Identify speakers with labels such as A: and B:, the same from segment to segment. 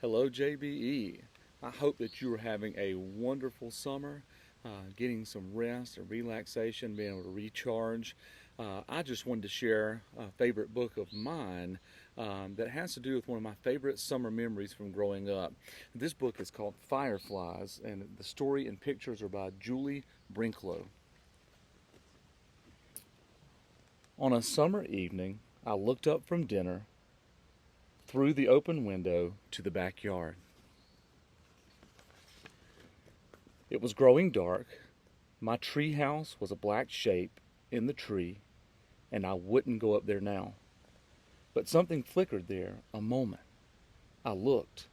A: Hello, JBE. I hope that you are having a wonderful summer, getting some rest and relaxation, being able to recharge. I just wanted to share a favorite book of mine that has to do with one of my favorite summer memories from growing up. This book is called Fireflies, and the story and pictures are by Julie Brinklow. On a summer evening, I looked up from dinner through the open window to the backyard. It was growing dark. My tree house was a black shape in the tree, and I wouldn't go up there now. But something flickered there a moment. I looked,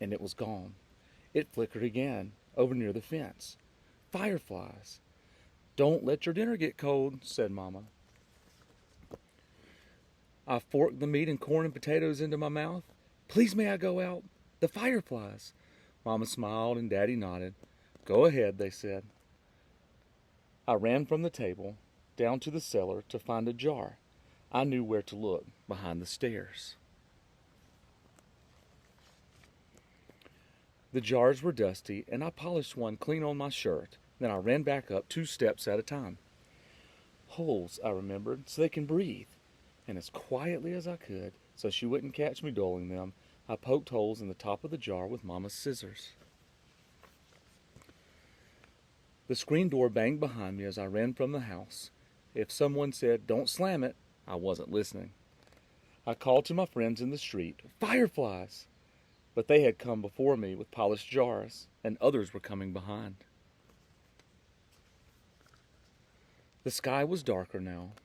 A: and it was gone. It flickered again over near the fence. Fireflies. "Don't let your dinner get cold," said Mama. I forked the meat and corn and potatoes into my mouth. "Please, may I go out? The fireflies." Mama smiled and Daddy nodded. "Go ahead," they said. I ran from the table down to the cellar to find a jar. I knew where to look, behind the stairs. The jars were dusty, and I polished one clean on my shirt. Then I ran back up 2 steps at a time. Holes, I remembered, so they can breathe. And as quietly as I could, so she wouldn't catch me doling them, I poked holes in the top of the jar with Mama's scissors. The screen door banged behind me as I ran from the house. If someone said, "Don't slam it," I wasn't listening. I called to my friends in the street, "Fireflies!" But they had come before me with polished jars, and others were coming behind. The sky was darker now.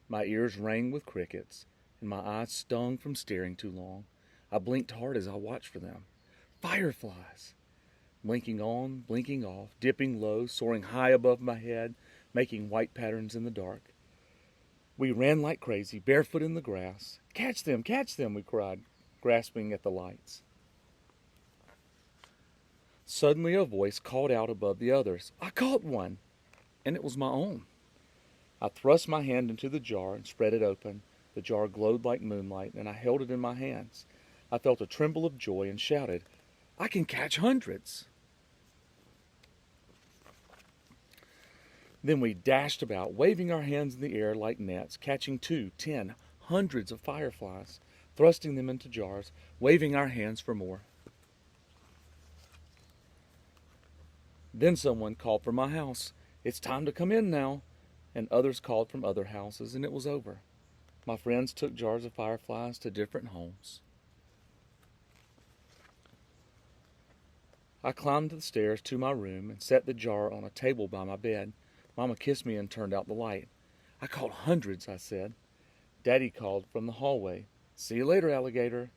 A: My ears rang with crickets, and my eyes stung from staring too long. I blinked hard as I watched for them. Fireflies! Blinking on, blinking off, dipping low, soaring high above my head, making white patterns in the dark. We ran like crazy, barefoot in the grass. Catch them, we cried, grasping at the lights. Suddenly a voice called out above the others, "I caught one!" And it was my own. I thrust my hand into the jar and spread it open. The jar glowed like moonlight, and I held it in my hands. I felt a tremble of joy and shouted, "I can catch hundreds!" Then we dashed about, waving our hands in the air like nets, catching 2, 10, hundreds of fireflies, thrusting them into jars, waving our hands for more. Then someone called from my house, "It's time to come in now." And others called from other houses, and it was over. My friends took jars of fireflies to different homes. I climbed the stairs to my room and set the jar on a table by my bed. Mama kissed me and turned out the light. "I caught hundreds," I said. Daddy called from the hallway, "See you later, alligator."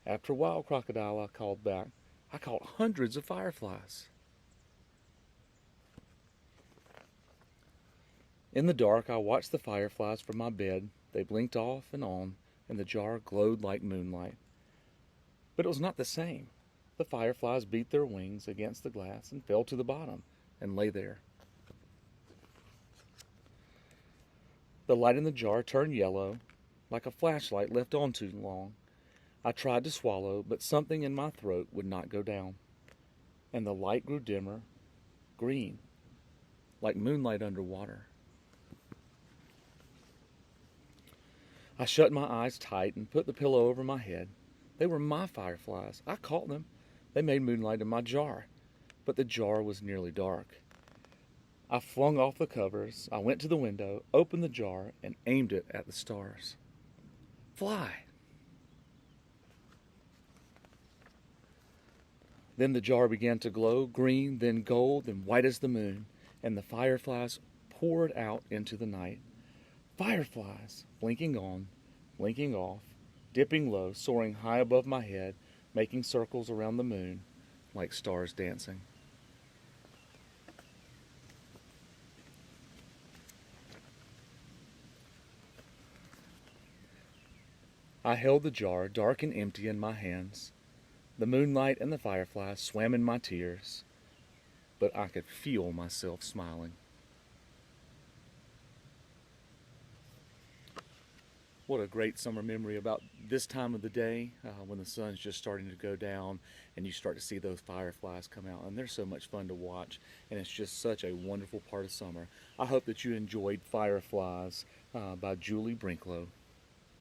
A: "After a while, crocodile," I called back. "I caught hundreds of fireflies." In the dark, I watched the fireflies from my bed. They blinked off and on, and the jar glowed like moonlight. But it was not the same. The fireflies beat their wings against the glass and fell to the bottom and lay there. The light in the jar turned yellow, like a flashlight left on too long. I tried to swallow, but something in my throat would not go down. And the light grew dimmer, green, like moonlight underwater. I shut my eyes tight and put the pillow over my head. They were my fireflies. I caught them. They made moonlight in my jar, but the jar was nearly dark. I flung off the covers. I went to the window, opened the jar, and aimed it at the stars. Fly! Then the jar began to glow, green, then gold, then white as the moon, and the fireflies poured out into the night. Fireflies, blinking on, blinking off, dipping low, soaring high above my head, making circles around the moon, like stars dancing. I held the jar, dark and empty, in my hands. The moonlight and the fireflies swam in my tears, but I could feel myself smiling. What a great summer memory about this time of the day when the sun's just starting to go down and you start to see those fireflies come out. And they're so much fun to watch, and it's just such a wonderful part of summer. I hope that you enjoyed Fireflies by Julie Brinklow.